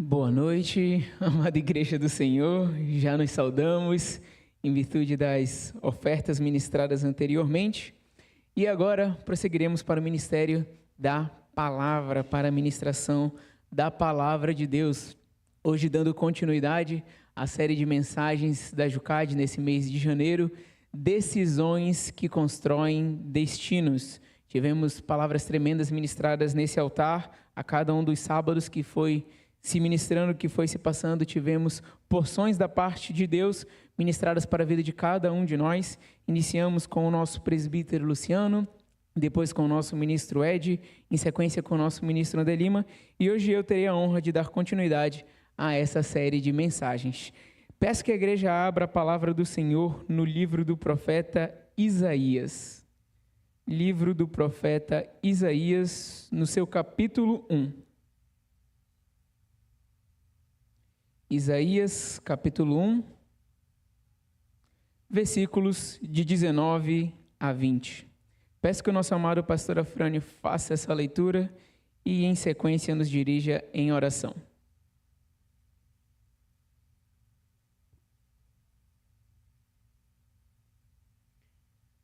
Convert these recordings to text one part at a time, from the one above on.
Boa noite, amada Igreja do Senhor. Já nos saudamos em virtude das ofertas ministradas anteriormente. E agora prosseguiremos para o ministério da palavra, para a ministração da palavra de Deus. Hoje dando continuidade à série de mensagens da Jucad nesse mês de janeiro, decisões que constroem destinos. Tivemos palavras tremendas ministradas nesse altar a cada um dos sábados que foi se ministrando, que foi se passando. Tivemos porções da parte de Deus ministradas para a vida de cada um de nós. Iniciamos com o nosso presbítero Luciano, depois com o nosso ministro Ed, em sequência com o nosso ministro André Lima, e hoje eu terei a honra de dar continuidade a essa série de mensagens. Peço que a igreja abra a palavra do Senhor no livro do profeta Isaías. Livro do profeta Isaías, no seu capítulo 1. Isaías, capítulo 1, versículos de 19 a 20. Peço que o nosso amado pastor Afrânio faça essa leitura e, em sequência, nos dirija em oração.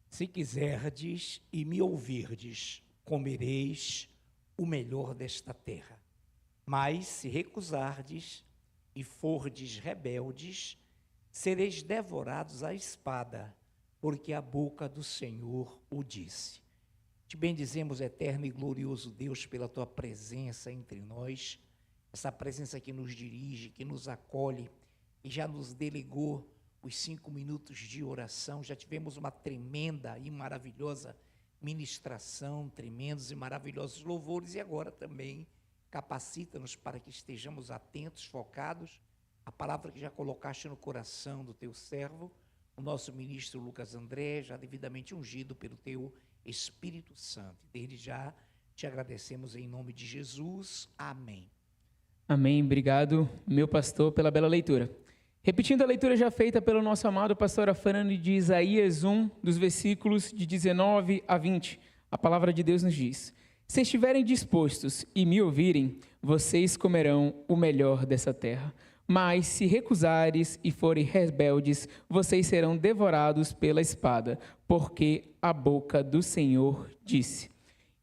Se quiserdes e me ouvirdes, comereis o melhor desta terra. Mas se recusardes e fordes rebeldes, sereis devorados à espada, porque a boca do Senhor o disse. Te bendizemos, eterno e glorioso Deus, pela tua presença entre nós, essa presença que nos dirige, que nos acolhe e já nos delegou os 5 minutos de oração. Já tivemos uma tremenda e maravilhosa ministração, tremendos e maravilhosos louvores, e agora também capacita-nos para que estejamos atentos, focados, a palavra que já colocaste no coração do teu servo, o nosso ministro Lucas André, já devidamente ungido pelo teu Espírito Santo. Desde já te agradecemos em nome de Jesus. Amém. Amém. Obrigado, meu pastor, pela bela leitura. Repetindo a leitura já feita pelo nosso amado pastor Afrânio de Isaías 1, dos versículos de 19 a 20, a palavra de Deus nos diz: se estiverem dispostos e me ouvirem, vocês comerão o melhor dessa terra. Mas se recusares e forem rebeldes, vocês serão devorados pela espada, porque a boca do Senhor disse.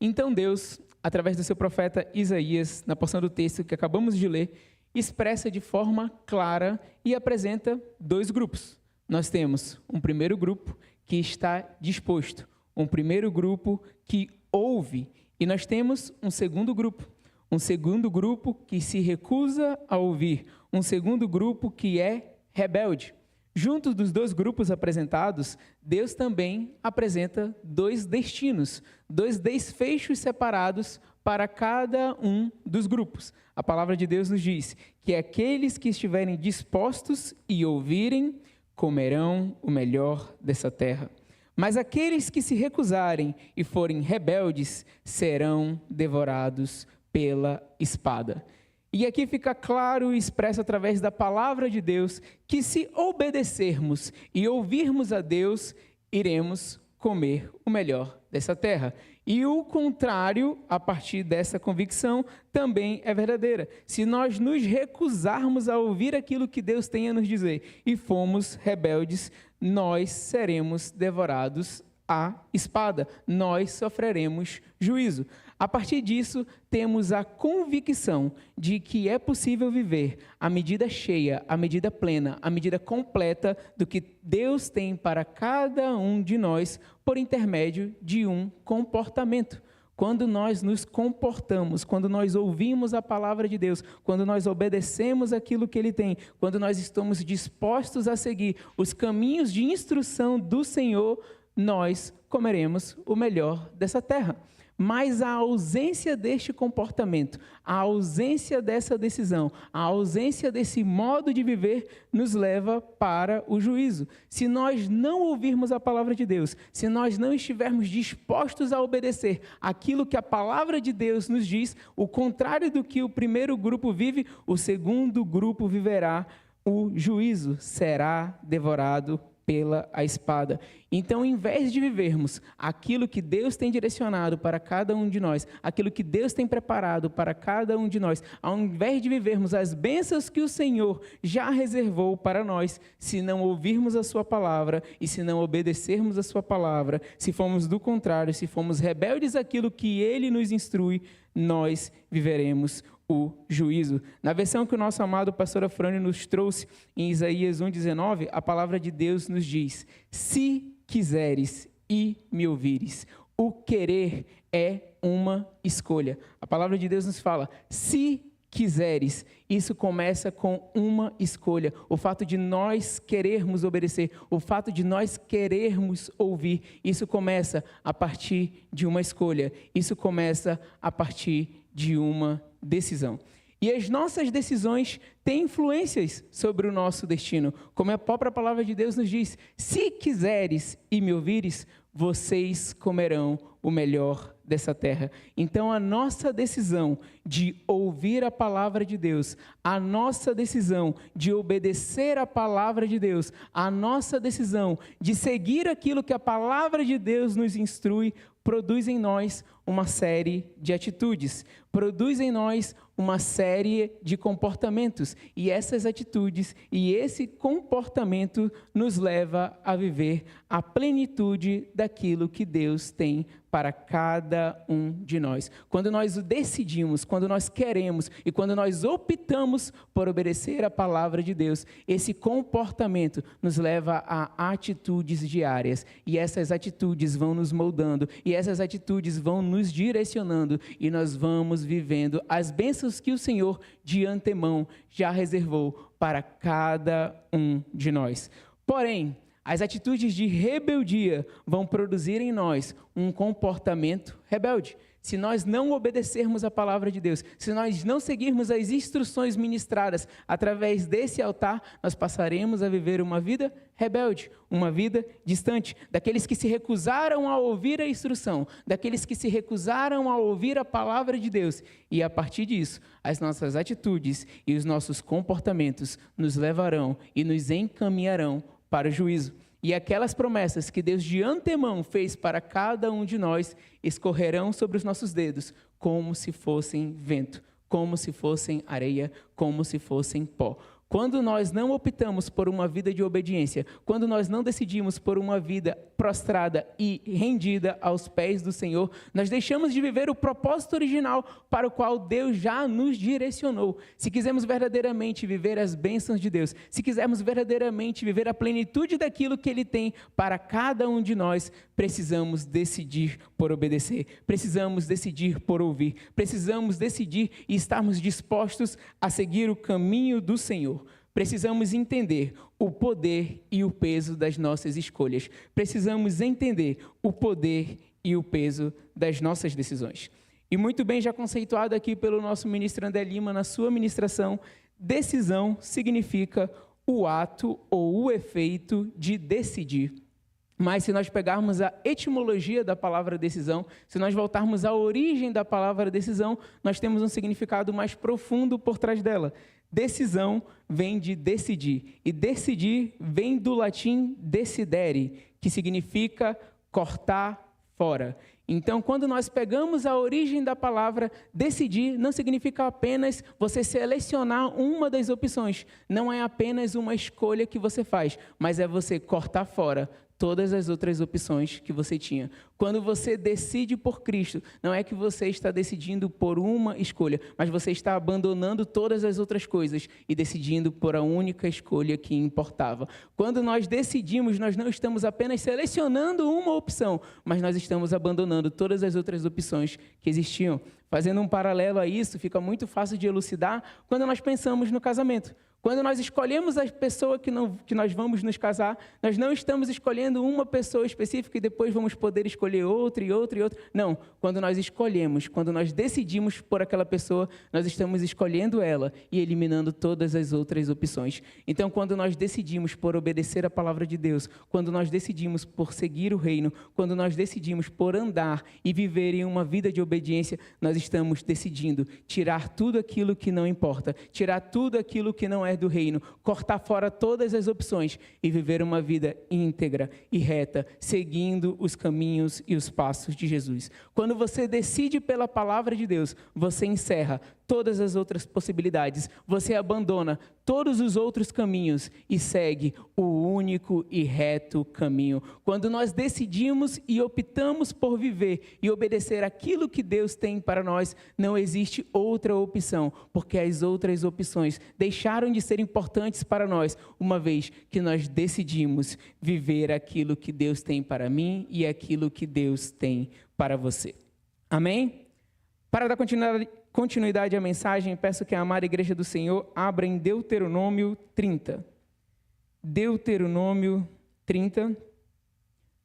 Então Deus, através do seu profeta Isaías, na porção do texto que acabamos de ler, expressa de forma clara e apresenta 2 grupos. Nós temos um primeiro grupo que está disposto, um primeiro grupo que ouve, e nós temos um segundo grupo que se recusa a ouvir, um segundo grupo que é rebelde. Junto dos 2 grupos apresentados, Deus também apresenta 2 destinos, 2 desfechos separados para cada um dos grupos. A palavra de Deus nos diz que aqueles que estiverem dispostos e ouvirem, comerão o melhor dessa terra. Mas aqueles que se recusarem e forem rebeldes, serão devorados pela espada. E aqui fica claro e expresso através da palavra de Deus que se obedecermos e ouvirmos a Deus, iremos comer o melhor dessa terra. E o contrário, a partir dessa convicção, também é verdadeira. Se nós nos recusarmos a ouvir aquilo que Deus tem a nos dizer e formos rebeldes, nós seremos devorados à espada, nós sofreremos juízo. A partir disso, temos a convicção de que é possível viver a medida cheia, a medida plena, a medida completa do que Deus tem para cada um de nós por intermédio de um comportamento. Quando nós nos comportamos, quando nós ouvimos a palavra de Deus, quando nós obedecemos aquilo que Ele tem, quando nós estamos dispostos a seguir os caminhos de instrução do Senhor, nós comeremos o melhor dessa terra. Mas a ausência deste comportamento, a ausência dessa decisão, a ausência desse modo de viver nos leva para o juízo. Se nós não ouvirmos a palavra de Deus, se nós não estivermos dispostos a obedecer aquilo que a palavra de Deus nos diz, o contrário do que o primeiro grupo vive, o segundo grupo viverá o juízo, será devorado pela a espada. Então, em vez de vivermos aquilo que Deus tem direcionado para cada um de nós, aquilo que Deus tem preparado para cada um de nós, ao invés de vivermos as bênçãos que o Senhor já reservou para nós, se não ouvirmos a sua palavra e se não obedecermos a sua palavra, se formos do contrário, se formos rebeldes àquilo que Ele nos instrui, nós viveremos o juízo. Na versão que o nosso amado pastor Afrânio nos trouxe, em Isaías 1,19, a palavra de Deus nos diz: se quiseres e me ouvires. O querer é uma escolha. A palavra de Deus nos fala: se quiseres. Isso começa com uma escolha. O fato de nós querermos obedecer, o fato de nós querermos ouvir, isso começa a partir de uma escolha. Isso começa a partir de uma decisão. E as nossas decisões têm influências sobre o nosso destino. Como a própria palavra de Deus nos diz: se quiseres e me ouvires, vocês comerão o melhor dessa terra. Então, a nossa decisão de ouvir a palavra de Deus, a nossa decisão de obedecer a palavra de Deus, a nossa decisão de seguir aquilo que a palavra de Deus nos instrui, produz em nós uma série de atitudes, produz em nós uma série de comportamentos. E essas atitudes e esse comportamento nos leva a viver a plenitude daquilo que Deus tem para cada um de nós. Quando nós o decidimos, quando nós queremos e quando nós optamos por obedecer a palavra de Deus, esse comportamento nos leva a atitudes diárias. E essas atitudes vão nos moldando, e essas atitudes vão nos direcionando, e nós vamos vivendo as bênçãos que o Senhor de antemão já reservou para cada um de nós. Porém, as atitudes de rebeldia vão produzir em nós um comportamento rebelde. Se nós não obedecermos a palavra de Deus, se nós não seguirmos as instruções ministradas através desse altar, nós passaremos a viver uma vida rebelde, uma vida distante, daqueles que se recusaram a ouvir a instrução, daqueles que se recusaram a ouvir a palavra de Deus. E a partir disso, as nossas atitudes e os nossos comportamentos nos levarão e nos encaminharão para o juízo. E aquelas promessas que Deus de antemão fez para cada um de nós escorrerão sobre os nossos dedos como se fossem vento, como se fossem areia, como se fossem pó. Quando nós não optamos por uma vida de obediência, quando nós não decidimos por uma vida prostrada e rendida aos pés do Senhor, nós deixamos de viver o propósito original para o qual Deus já nos direcionou. Se quisermos verdadeiramente viver as bênçãos de Deus, se quisermos verdadeiramente viver a plenitude daquilo que Ele tem para cada um de nós, precisamos decidir por obedecer, precisamos decidir por ouvir, precisamos decidir e estarmos dispostos a seguir o caminho do Senhor. Precisamos entender o poder e o peso das nossas escolhas. Precisamos entender o poder e o peso das nossas decisões. E muito bem já conceituado aqui pelo nosso ministro André Lima na sua ministração, decisão significa o ato ou o efeito de decidir. Mas se nós pegarmos a etimologia da palavra decisão, se nós voltarmos à origem da palavra decisão, nós temos um significado mais profundo por trás dela. Decisão vem de decidir, e decidir vem do latim decidere, que significa cortar fora. Então, quando nós pegamos a origem da palavra decidir, não significa apenas você selecionar uma das opções, não é apenas uma escolha que você faz, mas é você cortar fora todas as outras opções que você tinha. Quando você decide por Cristo, não é que você está decidindo por uma escolha, mas você está abandonando todas as outras coisas e decidindo por a única escolha que importava. Quando nós decidimos, nós não estamos apenas selecionando uma opção, mas nós estamos abandonando todas as outras opções que existiam. Fazendo um paralelo a isso, fica muito fácil de elucidar quando nós pensamos no casamento. Quando nós escolhemos a pessoa que nós vamos nos casar, nós não estamos escolhendo uma pessoa específica e depois vamos poder escolher outra e outra e outra. Não, quando nós escolhemos, quando nós decidimos por aquela pessoa, nós estamos escolhendo ela e eliminando todas as outras opções. Então, quando nós decidimos por obedecer a palavra de Deus, quando nós decidimos por seguir o reino, quando nós decidimos por andar e viver em uma vida de obediência, nós estamos decidindo tirar tudo aquilo que não importa, tirar tudo aquilo que não é mais do reino, cortar fora todas as opções e viver uma vida íntegra e reta, seguindo os caminhos e os passos de Jesus. Quando você decide pela palavra de Deus, você encerra todas as outras possibilidades, você abandona todos os outros caminhos e segue o único e reto caminho. Quando nós decidimos e optamos por viver e obedecer aquilo que Deus tem para nós, não existe outra opção, porque as outras opções deixaram de ser importantes para nós, uma vez que nós decidimos viver aquilo que Deus tem para mim e aquilo que Deus tem para você. Amém? Para dar continuidade à mensagem, peço que a amada Igreja do Senhor abra em Deuteronômio 30. Deuteronômio 30,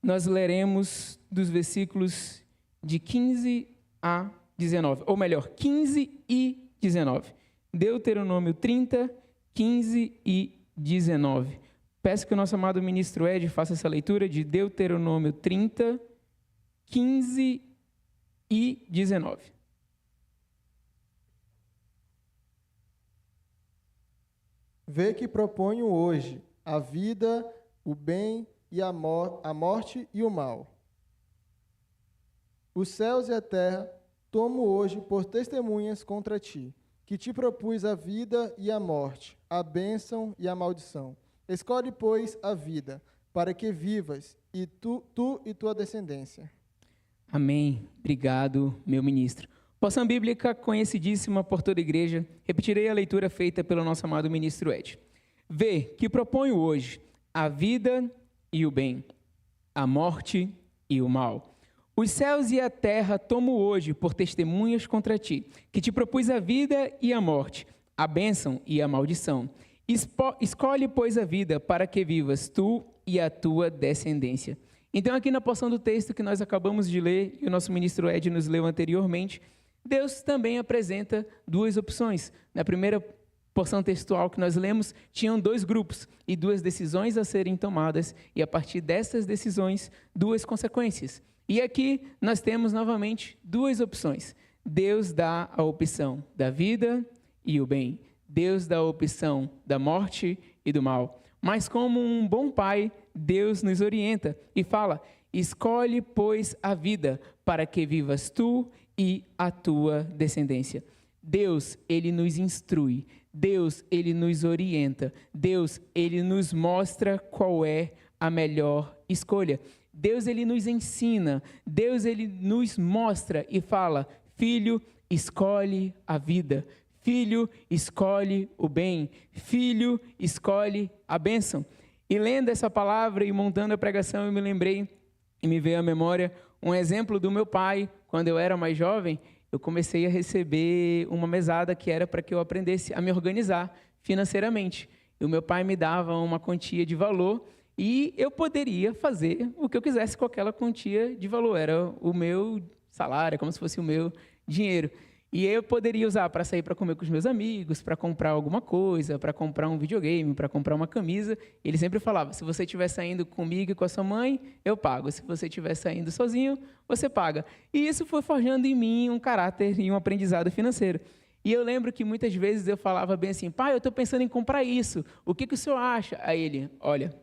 nós leremos dos versículos de 15 a 19, ou melhor, 15 e 19. Deuteronômio 30, 15 e 19. Peço que o nosso amado ministro Ed faça essa leitura de Deuteronômio 30, 15 e 19. Vê que proponho hoje a vida, o bem e a morte e o mal. Os céus e a terra tomo hoje por testemunhas contra ti, que te propus a vida e a morte, a bênção e a maldição. Escolhe, pois, a vida, para que vivas, e tu e tua descendência. Amém. Obrigado, meu ministro. Porção bíblica conhecidíssima por toda a igreja, repetirei a leitura feita pelo nosso amado ministro Ed. Vê que proponho hoje a vida e o bem, a morte e o mal. Os céus e a terra tomo hoje por testemunhas contra ti, que te propus a vida e a morte, a bênção e a maldição. Escolhe, pois, a vida para que vivas tu e a tua descendência. Então, aqui na porção do texto que nós acabamos de ler, e o nosso ministro Ed nos leu anteriormente, Deus também apresenta duas opções. Na primeira porção textual que nós lemos, tinham dois grupos e duas decisões a serem tomadas, e a partir dessas decisões, duas consequências. E aqui nós temos novamente duas opções. Deus dá a opção da vida e o bem. Deus dá a opção da morte e do mal. Mas como um bom pai, Deus nos orienta e fala: escolhe, pois, a vida, para que vivas tu e a tua descendência. Deus, ele nos instrui. Deus, ele nos orienta. Deus, ele nos mostra qual é a melhor escolha. Deus, ele nos ensina. Deus, ele nos mostra e fala: filho, escolhe a vida. Filho, escolhe o bem. Filho, escolhe a bênção. E lendo essa palavra e montando a pregação, eu me lembrei e me veio à memória um exemplo do meu pai. Quando eu era mais jovem, eu comecei a receber uma mesada que era para que eu aprendesse a me organizar financeiramente. E o meu pai me dava uma quantia de valor e eu poderia fazer o que eu quisesse com aquela quantia de valor. Era o meu salário, como se fosse o meu dinheiro. E eu poderia usar para sair para comer com os meus amigos, para comprar alguma coisa, para comprar um videogame, para comprar uma camisa. Ele sempre falava: se você estiver saindo comigo e com a sua mãe, eu pago. Se você estiver saindo sozinho, você paga. E isso foi forjando em mim um caráter e um aprendizado financeiro. E eu lembro que muitas vezes eu falava bem assim: pai, eu estou pensando em comprar isso. O que o senhor acha? Aí ele: olha,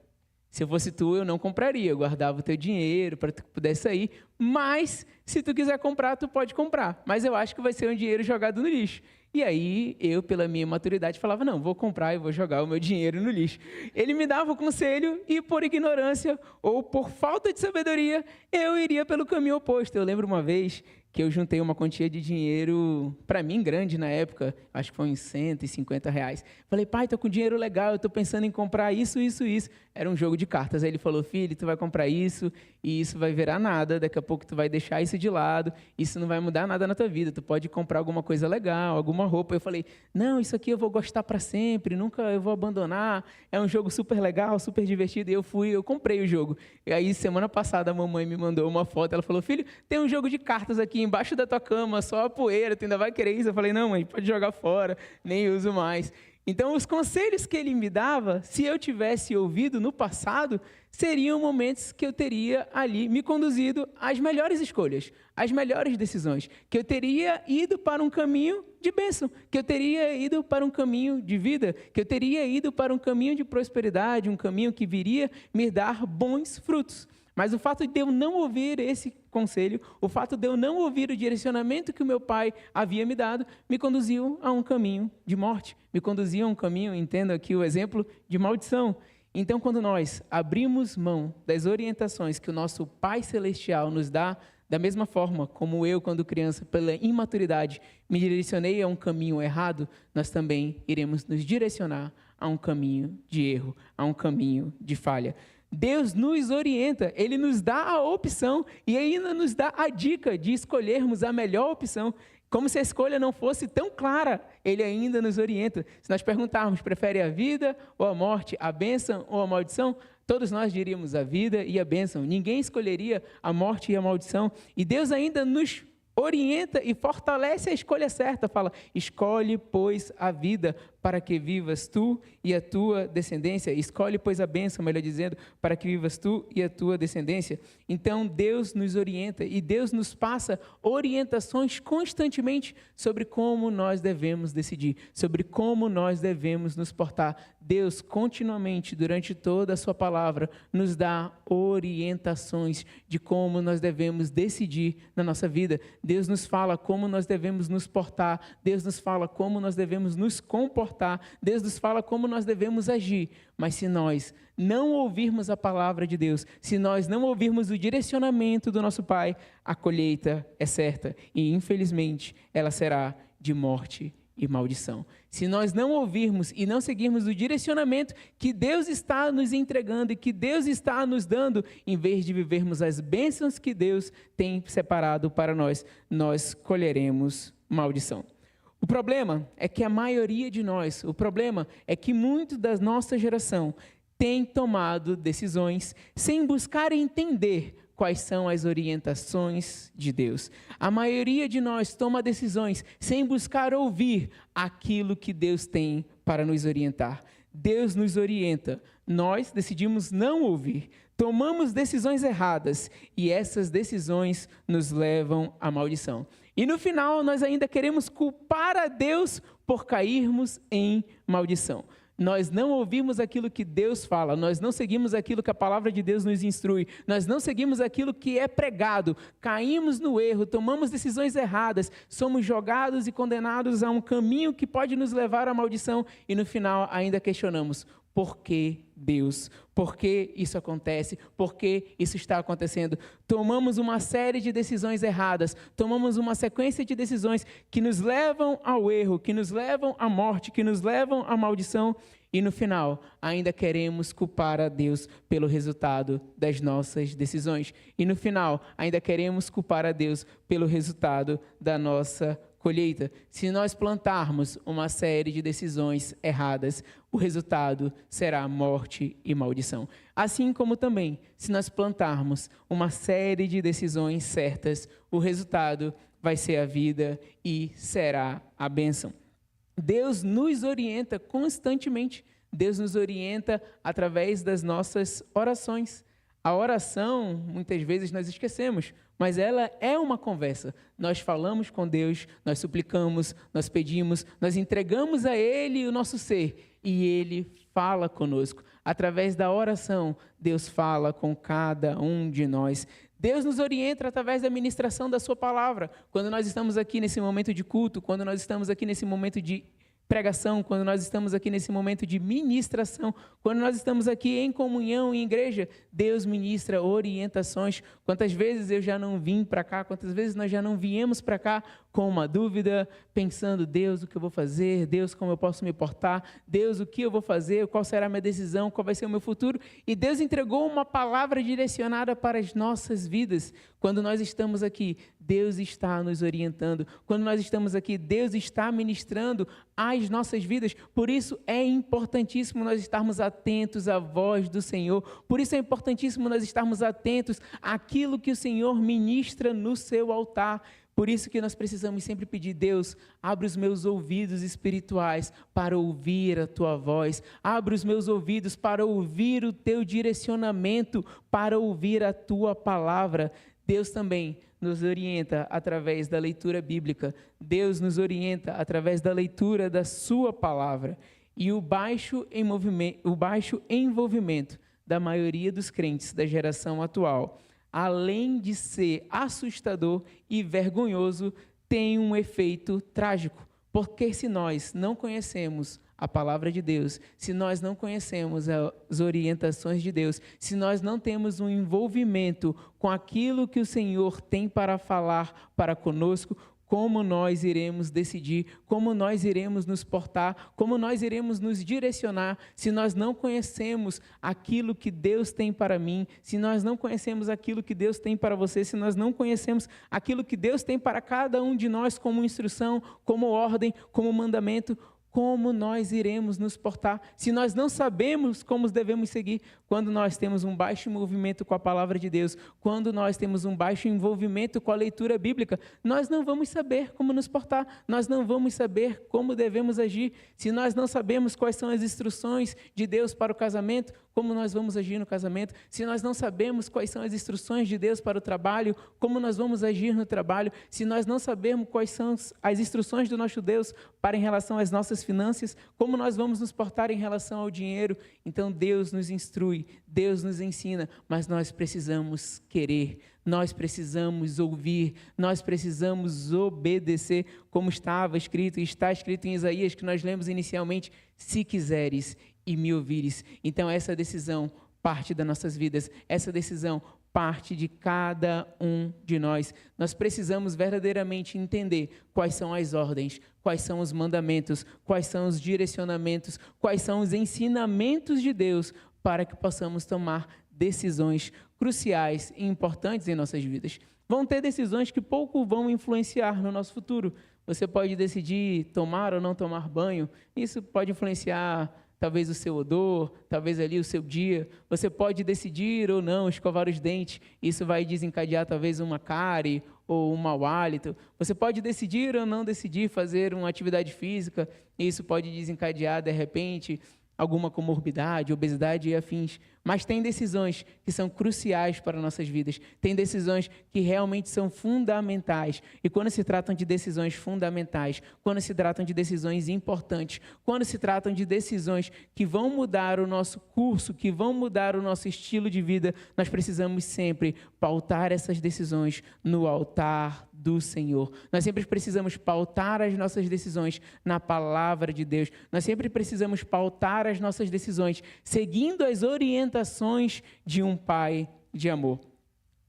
se eu fosse tu, eu não compraria. Eu guardava o teu dinheiro para tu poder sair. Mas, se tu quiser comprar, tu pode comprar. Mas eu acho que vai ser um dinheiro jogado no lixo. E aí, eu, pela minha maturidade, falava: não, vou comprar e vou jogar o meu dinheiro no lixo. Ele me dava o conselho e, por ignorância ou por falta de sabedoria, eu iria pelo caminho oposto. Eu lembro uma vez que eu juntei uma quantia de dinheiro, para mim, grande na época, acho que foi uns R$150. Falei: pai, estou com dinheiro legal, eu estou pensando em comprar isso, isso, isso. Era um jogo de cartas. Aí ele falou: filho, tu vai comprar isso e isso vai virar nada, daqui a pouco tu vai deixar isso de lado, isso não vai mudar nada na tua vida, tu pode comprar alguma coisa legal, alguma roupa. Eu falei: não, isso aqui eu vou gostar para sempre, nunca eu vou abandonar, é um jogo super legal, super divertido. E eu comprei o jogo. E aí, semana passada, a mamãe me mandou uma foto, ela falou: filho, tem um jogo de cartas aqui embaixo da tua cama, só a poeira, tu ainda vai querer isso? Eu falei: não, mãe, pode jogar fora, nem uso mais. Então, os conselhos que ele me dava, se eu tivesse ouvido no passado, seriam momentos que eu teria ali me conduzido às melhores escolhas, às melhores decisões, que eu teria ido para um caminho de bênção, que eu teria ido para um caminho de vida, que eu teria ido para um caminho de prosperidade, um caminho que viria me dar bons frutos. Mas o fato de eu não ouvir esse conselho, o fato de eu não ouvir o direcionamento que o meu pai havia me dado, me conduziu a um caminho de morte, me conduziu a um caminho, entendo aqui o exemplo, de maldição. Então, quando nós abrimos mão das orientações que o nosso Pai Celestial nos dá, da mesma forma como eu, quando criança, pela imaturidade, me direcionei a um caminho errado, nós também iremos nos direcionar a um caminho de erro, a um caminho de falha. Deus nos orienta, Ele nos dá a opção e ainda nos dá a dica de escolhermos a melhor opção. Como se a escolha não fosse tão clara, Ele ainda nos orienta. Se nós perguntarmos, prefere a vida ou a morte, a bênção ou a maldição? Todos nós diríamos a vida e a bênção. Ninguém escolheria a morte e a maldição. E Deus ainda nos orienta e fortalece a escolha certa. Fala, escolhe, pois, a vida para que vivas tu e a tua descendência. Escolhe, pois, a bênção, melhor dizendo, para que vivas tu e a tua descendência. Então, Deus nos orienta e Deus nos passa orientações constantemente sobre como nós devemos decidir, sobre como nós devemos nos portar. Deus, continuamente, durante toda a sua palavra, nos dá orientações de como nós devemos decidir na nossa vida. Deus nos fala como nós devemos nos portar. Deus nos fala como nós devemos nos comportar. Deus nos fala como nós devemos agir. Mas se nós não ouvirmos a palavra de Deus, se nós não ouvirmos o direcionamento do nosso Pai, a colheita é certa e, infelizmente, ela será de morte e maldição. Se nós não ouvirmos e não seguirmos o direcionamento que Deus está nos entregando e que Deus está nos dando, em vez de vivermos as bênçãos que Deus tem separado para nós, nós colheremos maldição. O problema é que a maioria de nós, o problema é que muito da nossa geração tem tomado decisões sem buscar entender quais são as orientações de Deus. A maioria de nós toma decisões sem buscar ouvir aquilo que Deus tem para nos orientar. Deus nos orienta, nós decidimos não ouvir, tomamos decisões erradas e essas decisões nos levam à maldição. E no final nós ainda queremos culpar a Deus por cairmos em maldição. Nós não ouvimos aquilo que Deus fala, nós não seguimos aquilo que a palavra de Deus nos instrui, nós não seguimos aquilo que é pregado, caímos no erro, tomamos decisões erradas, somos jogados e condenados a um caminho que pode nos levar à maldição e no final ainda questionamos, por que Deus? Por que isso acontece? Por que isso está acontecendo? Tomamos uma série de decisões erradas, tomamos uma sequência de decisões que nos levam ao erro, que nos levam à morte, que nos levam à maldição e no final ainda queremos culpar a Deus pelo resultado das nossas decisões. E no final ainda queremos culpar a Deus pelo resultado da nossa colheita. Se nós plantarmos uma série de decisões erradas, o resultado será morte e maldição. Assim como também, se nós plantarmos uma série de decisões certas, o resultado vai ser a vida e será a bênção. Deus nos orienta constantemente. Deus nos orienta através das nossas orações. A oração, muitas vezes nós esquecemos, mas ela é uma conversa. Nós falamos com Deus, nós suplicamos, nós pedimos, nós entregamos a Ele o nosso ser e Ele fala conosco. Através da oração, Deus fala com cada um de nós. Deus nos orienta através da ministração da sua palavra. Quando nós estamos aqui nesse momento de culto, quando nós estamos aqui nesse momento de pregação, quando nós estamos aqui nesse momento de ministração, quando nós estamos aqui em comunhão, em igreja, Deus ministra orientações. Quantas vezes eu já não vim para cá, quantas vezes nós já não viemos para cá com uma dúvida, pensando, Deus, o que eu vou fazer? Deus, como eu posso me portar? Deus, o que eu vou fazer? Qual será a minha decisão? Qual vai ser o meu futuro? E Deus entregou uma palavra direcionada para as nossas vidas. Quando nós estamos aqui, Deus está nos orientando. Quando nós estamos aqui, Deus está ministrando às nossas vidas. Por isso é importantíssimo nós estarmos atentos à voz do Senhor. Por isso é importantíssimo nós estarmos atentos àquilo que o Senhor ministra no seu altar. Por isso que nós precisamos sempre pedir: Deus, abre os meus ouvidos espirituais para ouvir a tua voz, abre os meus ouvidos para ouvir o teu direcionamento, para ouvir a tua palavra. Deus também nos orienta através da leitura bíblica, Deus nos orienta através da leitura da sua palavra. E o baixo envolvimento da maioria dos crentes da geração atual, além de ser assustador e vergonhoso, tem um efeito trágico. Porque se nós não conhecemos a palavra de Deus, se nós não conhecemos as orientações de Deus, se nós não temos um envolvimento com aquilo que o Senhor tem para falar para conosco, como nós iremos decidir, como nós iremos nos portar, como nós iremos nos direcionar, se nós não conhecemos aquilo que Deus tem para mim, se nós não conhecemos aquilo que Deus tem para você, se nós não conhecemos aquilo que Deus tem para cada um de nós como instrução, como ordem, como mandamento, como nós iremos nos portar, se nós não sabemos como devemos seguir? Quando nós temos um baixo envolvimento com a palavra de Deus, quando nós temos um baixo envolvimento com a leitura bíblica, nós não vamos saber como nos portar, nós não vamos saber como devemos agir. Se nós não sabemos quais são as instruções de Deus para o casamento, como nós vamos agir no casamento? Se nós não sabemos quais são as instruções de Deus para o trabalho, como nós vamos agir no trabalho? Se nós não sabemos quais são as instruções do nosso Deus para em relação às nossas finanças, como nós vamos nos portar em relação ao dinheiro? Então Deus nos instrui, Deus nos ensina, mas nós precisamos querer, nós precisamos ouvir, nós precisamos obedecer, como está escrito em Isaías, que nós lemos inicialmente: se quiseres e me ouvires. Então essa decisão parte das nossas vidas, essa decisão parte de cada um de nós. Nós precisamos verdadeiramente entender quais são as ordens, quais são os mandamentos, quais são os direcionamentos, quais são os ensinamentos de Deus, para que possamos tomar decisões cruciais e importantes em nossas vidas. Vão ter decisões que pouco vão influenciar no nosso futuro. Você pode decidir tomar ou não tomar banho, isso pode influenciar talvez o seu odor, talvez ali o seu dia. Você pode decidir ou não escovar os dentes, isso vai desencadear talvez uma cárie ou um mau hálito. Você pode decidir ou não decidir fazer uma atividade física, isso pode desencadear de repente alguma comorbidade, obesidade e afins. Mas tem decisões que são cruciais para nossas vidas, tem decisões que realmente são fundamentais. E quando se tratam de decisões fundamentais, quando se tratam de decisões importantes, quando se tratam de decisões que vão mudar o nosso curso, que vão mudar o nosso estilo de vida, nós precisamos sempre pautar essas decisões no altar do Senhor. Nós sempre precisamos pautar as nossas decisões na palavra de Deus. Nós sempre precisamos pautar as nossas decisões seguindo as orientações de um pai de amor.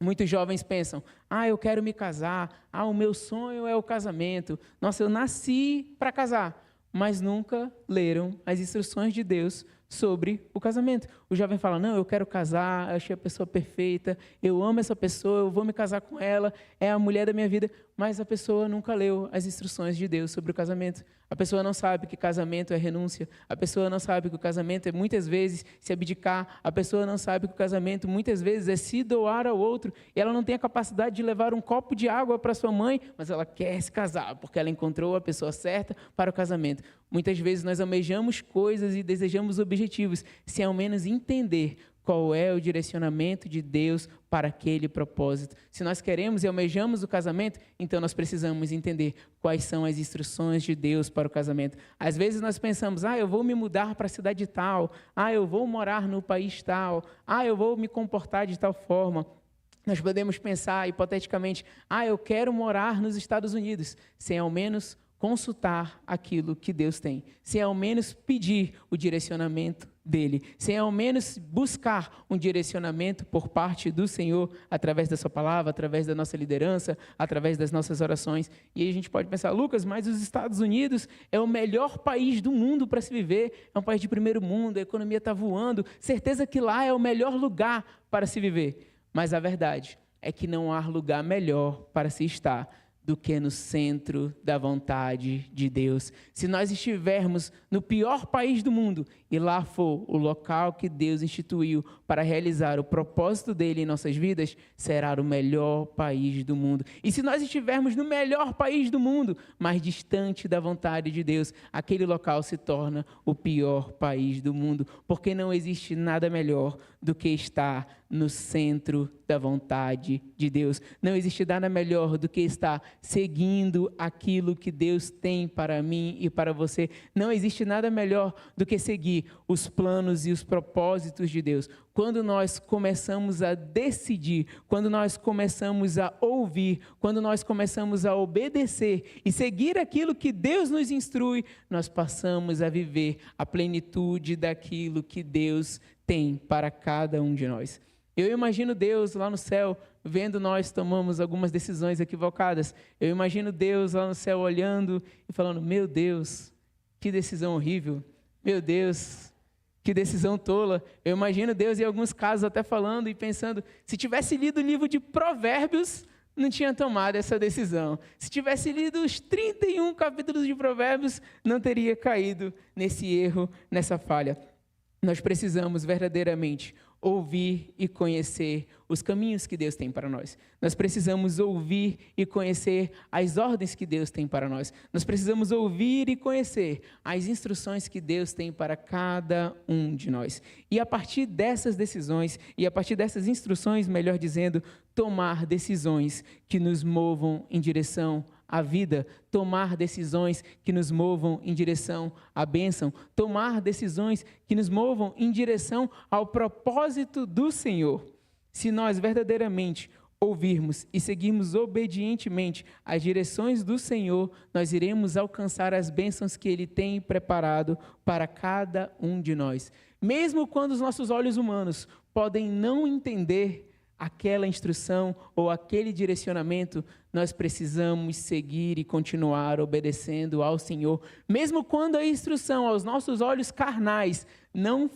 Muitos jovens pensam: eu quero me casar, o meu sonho é o casamento. Nossa, eu nasci para casar, mas nunca leram as instruções de Deus sobre o casamento. O jovem fala: não, eu quero casar, achei a pessoa perfeita, eu amo essa pessoa, eu vou me casar com ela, é a mulher da minha vida, mas a pessoa nunca leu as instruções de Deus sobre o casamento. A pessoa não sabe que casamento é renúncia, a pessoa não sabe que o casamento é muitas vezes se abdicar, a pessoa não sabe que o casamento muitas vezes é se doar ao outro, e ela não tem a capacidade de levar um copo de água para sua mãe, mas ela quer se casar, porque ela encontrou a pessoa certa para o casamento. Muitas vezes nós almejamos coisas e desejamos objetivos, sem ao menos entender qual é o direcionamento de Deus para aquele propósito. Se nós queremos e almejamos o casamento, então nós precisamos entender quais são as instruções de Deus para o casamento. Às vezes nós pensamos: eu vou me mudar para a cidade tal, eu vou morar no país tal, eu vou me comportar de tal forma. Nós podemos pensar hipoteticamente: eu quero morar nos Estados Unidos, sem ao menos consultar aquilo que Deus tem, sem ao menos pedir o direcionamento dele, sem ao menos buscar um direcionamento por parte do Senhor, através da sua palavra, através da nossa liderança, através das nossas orações. E aí a gente pode pensar: Lucas, mas os Estados Unidos é o melhor país do mundo para se viver, é um país de primeiro mundo, a economia está voando, certeza que lá é o melhor lugar para se viver. Mas a verdade é que não há lugar melhor para se estar do que no centro da vontade de Deus. Se nós estivermos no pior país do mundo e lá for o local que Deus instituiu para realizar o propósito dele em nossas vidas, será o melhor país do mundo. E se nós estivermos no melhor país do mundo, mais distante da vontade de Deus, aquele local se torna o pior país do mundo, porque não existe nada melhor do que estar no centro da vontade de Deus. Não existe nada melhor do que estar seguindo aquilo que Deus tem para mim e para você. Não existe nada melhor do que seguir os planos e os propósitos de Deus. Quando nós começamos a decidir, quando nós começamos a ouvir, quando nós começamos a obedecer e seguir aquilo que Deus nos instrui, nós passamos a viver a plenitude daquilo que Deus tem para cada um de nós. Eu imagino Deus lá no céu, vendo nós tomamos algumas decisões equivocadas. Eu imagino Deus lá no céu olhando e falando, meu Deus, que decisão horrível. Meu Deus, que decisão tola. Eu imagino Deus em alguns casos até falando e pensando, se tivesse lido o livro de Provérbios, não tinha tomado essa decisão. Se tivesse lido os 31 capítulos de Provérbios, não teria caído nesse erro, nessa falha. Nós precisamos verdadeiramente ouvir e conhecer os caminhos que Deus tem para nós. Nós precisamos ouvir e conhecer as ordens que Deus tem para nós. Nós precisamos ouvir e conhecer as instruções que Deus tem para cada um de nós. E a partir dessas decisões, e a partir dessas instruções, melhor dizendo, tomar decisões que nos movam em direção à vida, tomar decisões que nos movam em direção à bênção, tomar decisões que nos movam em direção ao propósito do Senhor. Se nós verdadeiramente ouvirmos e seguirmos obedientemente as direções do Senhor, nós iremos alcançar as bênçãos que Ele tem preparado para cada um de nós. Mesmo quando os nossos olhos humanos podem não entender aquela instrução ou aquele direcionamento, nós precisamos seguir e continuar obedecendo ao Senhor, mesmo quando a instrução aos nossos olhos carnais não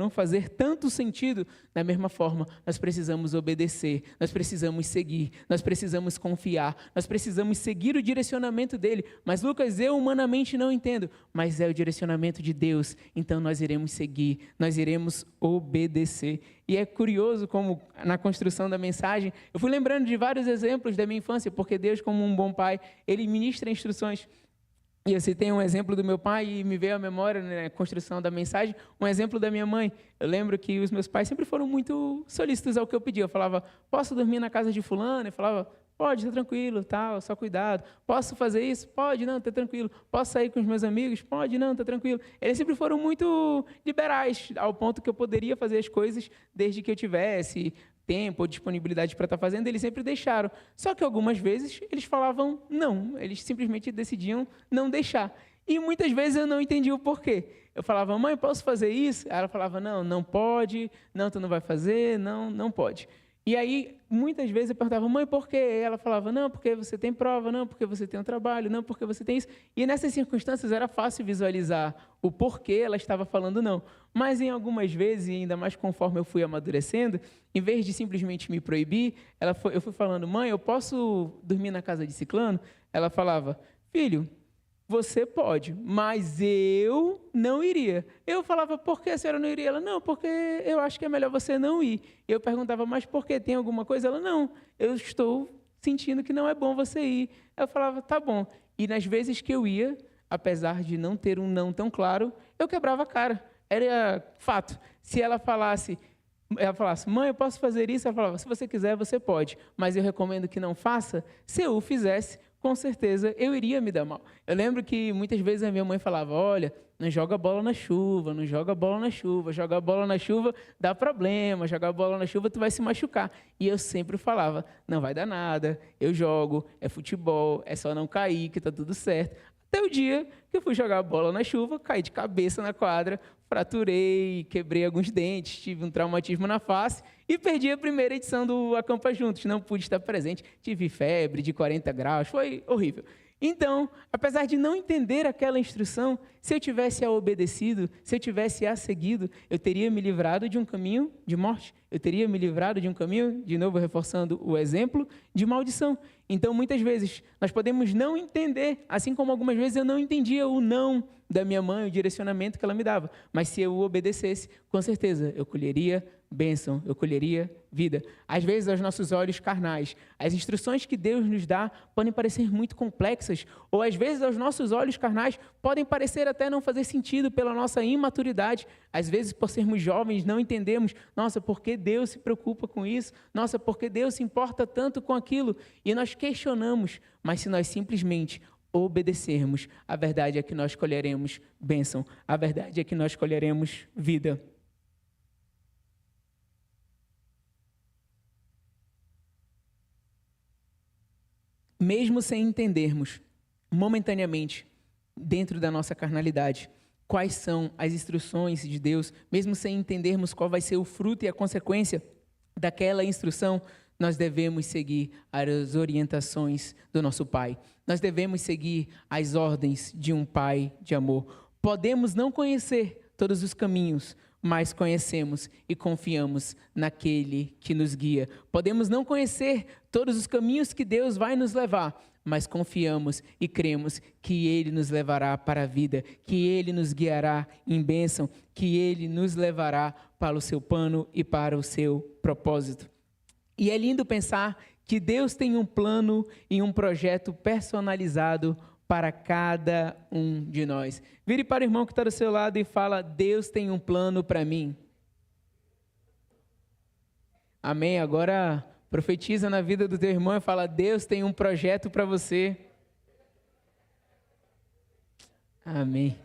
fazer tanto sentido. Da mesma forma, nós precisamos obedecer, nós precisamos seguir, nós precisamos confiar, nós precisamos seguir o direcionamento dele. Mas Lucas, eu humanamente não entendo, mas é o direcionamento de Deus, então nós iremos seguir, nós iremos obedecer. E é curioso como na construção da mensagem, eu fui lembrando de vários exemplos da minha infância, porque Deus, como um bom pai, Ele ministra instruções. E eu citei um exemplo do meu pai e me veio à memória, na construção da mensagem, um exemplo da minha mãe. Eu lembro que os meus pais sempre foram muito solícitos ao que eu pedia. Eu falava, posso dormir na casa de fulano? Eu falava, pode, tá tranquilo, tal, só cuidado. Posso fazer isso? Pode, não, tá tranquilo. Posso sair com os meus amigos? Pode, não, tá tranquilo. Eles sempre foram muito liberais, ao ponto que eu poderia fazer as coisas desde que eu tivesse tempo ou disponibilidade para estar fazendo, eles sempre deixaram. Só que algumas vezes eles falavam não, eles simplesmente decidiam não deixar. E muitas vezes eu não entendia o porquê. Eu falava, mãe, posso fazer isso? Ela falava, não, não pode, não, tu não vai fazer, não, não pode. E aí, muitas vezes eu perguntava, mãe, por quê? E ela falava, não, porque você tem prova, não, porque você tem um trabalho, não, porque você tem isso. E nessas circunstâncias era fácil visualizar o porquê ela estava falando não. Mas em algumas vezes, e ainda mais conforme eu fui amadurecendo, em vez de simplesmente me proibir, eu fui falando, mãe, eu posso dormir na casa de ciclano? Ela falava, filho, você pode, mas eu não iria. Eu falava, por que a senhora não iria? Ela, não, porque eu acho que é melhor você não ir. Eu perguntava, mas por que? Tem alguma coisa? Ela, não, eu estou sentindo que não é bom você ir. Eu falava, tá bom. E nas vezes que eu ia, apesar de não ter um não tão claro, eu quebrava a cara. Era fato. Se ela falasse, mãe, eu posso fazer isso? Ela falava, se você quiser, você pode, mas eu recomendo que não faça. Se eu o fizesse, com certeza eu iria me dar mal. Eu lembro que muitas vezes a minha mãe falava, olha, não joga bola na chuva, não joga bola na chuva, jogar bola na chuva dá problema, jogar bola na chuva tu vai se machucar. E eu sempre falava, não vai dar nada, eu jogo, é futebol, é só não cair que tá tudo certo. Até o dia que eu fui jogar bola na chuva, caí de cabeça na quadra, fraturei, quebrei alguns dentes, tive um traumatismo na face e perdi a primeira edição do Acampa Juntos. Não pude estar presente, tive febre de 40 graus, foi horrível. Então, apesar de não entender aquela instrução, se eu tivesse a obedecido, se eu tivesse a seguido, eu teria me livrado de um caminho de morte, eu teria me livrado de um caminho, de novo reforçando o exemplo, de maldição. Então, muitas vezes, nós podemos não entender, assim como algumas vezes eu não entendia o não da minha mãe, o direcionamento que ela me dava. Mas se eu obedecesse, com certeza, eu colheria bênção, eu colheria vida. Às vezes, aos nossos olhos carnais, as instruções que Deus nos dá podem parecer muito complexas, ou às vezes, aos nossos olhos carnais, podem parecer até não fazer sentido pela nossa imaturidade. Às vezes, por sermos jovens, não entendemos, nossa, por que Deus se preocupa com isso? Nossa, por que Deus se importa tanto com aquilo? E nós questionamos, mas se nós simplesmente obedecermos, a verdade é que nós colheremos bênção, a verdade é que nós colheremos vida. Mesmo sem entendermos, momentaneamente, dentro da nossa carnalidade, quais são as instruções de Deus, mesmo sem entendermos qual vai ser o fruto e a consequência daquela instrução, nós devemos seguir as orientações do nosso Pai. Nós devemos seguir as ordens de um Pai de amor. Podemos não conhecer todos os caminhos, mas conhecemos e confiamos naquele que nos guia. Podemos não conhecer todos os caminhos que Deus vai nos levar, mas confiamos e cremos que Ele nos levará para a vida, que Ele nos guiará em bênção, que Ele nos levará para o seu plano e para o seu propósito. E é lindo pensar que Deus tem um plano e um projeto personalizado para cada um de nós. Vire para o irmão que está do seu lado e fala: Deus tem um plano para mim. Amém? Agora profetiza na vida do teu irmão e fala: Deus tem um projeto para você. Amém.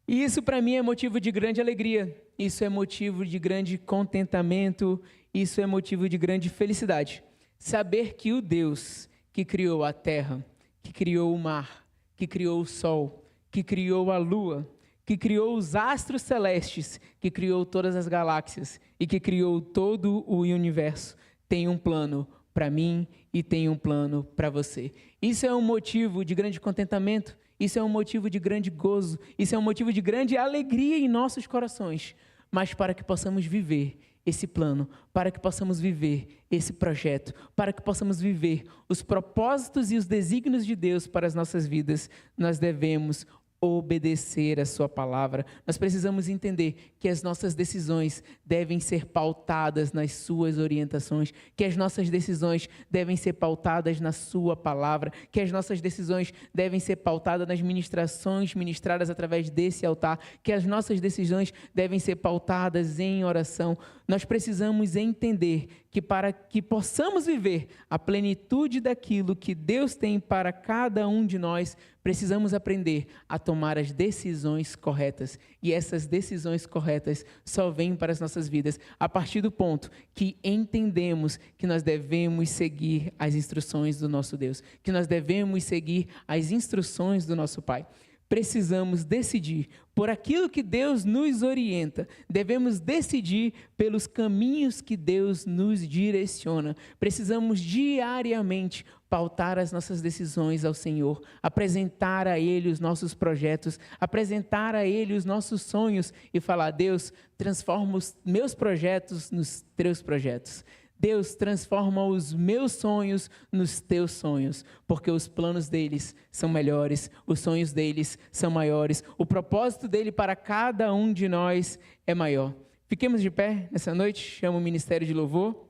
E isso para mim é motivo de grande alegria, isso é motivo de grande contentamento, isso é motivo de grande felicidade. Saber que o Deus que criou a terra, que criou o mar, que criou o sol, que criou a lua, que criou os astros celestes, que criou todas as galáxias e que criou todo o universo, tem um plano para mim e tem um plano para você. Isso é um motivo de grande contentamento, isso é um motivo de grande gozo, isso é um motivo de grande alegria em nossos corações, mas para que possamos viver esse plano, para que possamos viver esse projeto, para que possamos viver os propósitos e os desígnios de Deus para as nossas vidas, nós devemos obedecer a sua palavra. Nós precisamos entender que as nossas decisões devem ser pautadas nas suas orientações, que as nossas decisões devem ser pautadas na sua palavra, que as nossas decisões devem ser pautadas nas ministrações ministradas através desse altar, que as nossas decisões devem ser pautadas em oração. Nós precisamos entender que para que possamos viver a plenitude daquilo que Deus tem para cada um de nós, precisamos aprender a tomar as decisões corretas. E essas decisões corretas só vêm para as nossas vidas a partir do ponto que entendemos que nós devemos seguir as instruções do nosso Deus, que nós devemos seguir as instruções do nosso Pai. Precisamos decidir por aquilo que Deus nos orienta. Devemos decidir pelos caminhos que Deus nos direciona. Precisamos diariamente pautar as nossas decisões ao Senhor, apresentar a Ele os nossos projetos, apresentar a Ele os nossos sonhos e falar: Deus, transforma os meus projetos nos teus projetos. Deus, transforma os meus sonhos nos teus sonhos, porque os planos deles são melhores, os sonhos deles são maiores, o propósito dele para cada um de nós é maior. Fiquemos de pé nessa noite, chamo o Ministério de Louvor.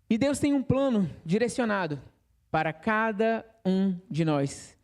E Deus tem um plano direcionado para cada um de nós.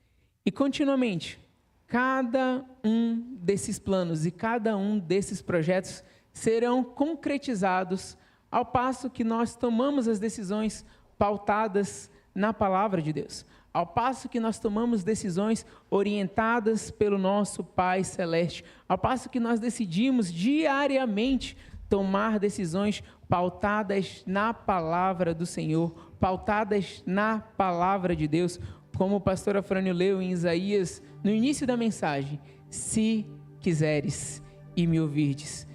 E continuamente, cada um desses planos e cada um desses projetos serão concretizados ao passo que nós tomamos as decisões pautadas na palavra de Deus, ao passo que nós tomamos decisões orientadas pelo nosso Pai Celeste, ao passo que nós decidimos diariamente tomar decisões pautadas na palavra do Senhor, pautadas na palavra de Deus, como o pastor Afrânio leu em Isaías, no início da mensagem: se quiseres e me ouvirdes,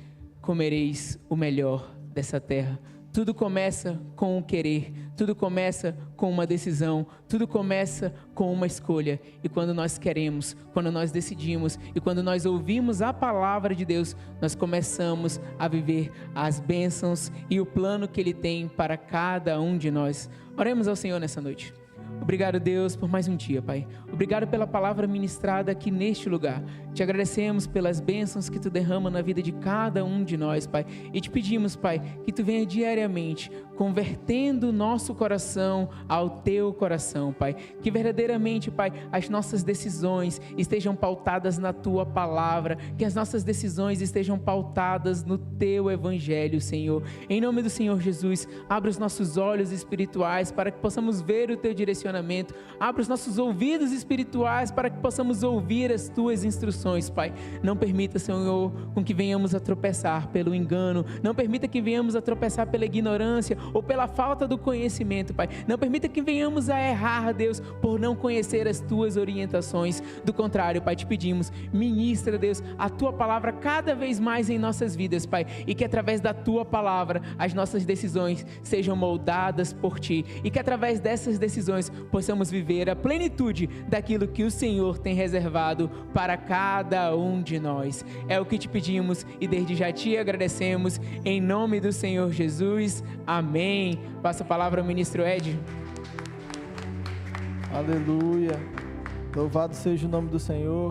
comereis o melhor dessa terra. Tudo começa com o querer, tudo começa com uma decisão, tudo começa com uma escolha. E quando nós queremos, quando nós decidimos e quando nós ouvimos a palavra de Deus, nós começamos a viver as bênçãos e o plano que Ele tem para cada um de nós. Oremos ao Senhor nessa noite. Obrigado, Deus, por mais um dia, Pai. Obrigado pela palavra ministrada aqui neste lugar. Te agradecemos pelas bênçãos que Tu derrama na vida de cada um de nós, Pai. E te pedimos, Pai, que Tu venha diariamente convertendo o nosso coração ao Teu coração, Pai. Que verdadeiramente, Pai, as nossas decisões estejam pautadas na Tua palavra, que as nossas decisões estejam pautadas no Teu Evangelho, Senhor. Em nome do Senhor Jesus, abre os nossos olhos espirituais para que possamos ver o Teu direcionamento. Abra os nossos ouvidos espirituais para que possamos ouvir as Tuas instruções, Pai. Não permita, Senhor, com que venhamos a tropeçar pelo engano. Não permita que venhamos a tropeçar pela ignorância ou pela falta do conhecimento, Pai. Não permita que venhamos a errar, Deus, por não conhecer as Tuas orientações. Do contrário, Pai, te pedimos, ministra, Deus, a Tua palavra cada vez mais em nossas vidas, Pai. E que através da Tua palavra as nossas decisões sejam moldadas por Ti. E que através dessas decisões possamos viver a plenitude daquilo que o Senhor tem reservado para cada um de nós. É o que te pedimos e desde já te agradecemos, em nome do Senhor Jesus. Amém. Passa a palavra ao ministro Ed. Aleluia. Louvado seja o nome do Senhor.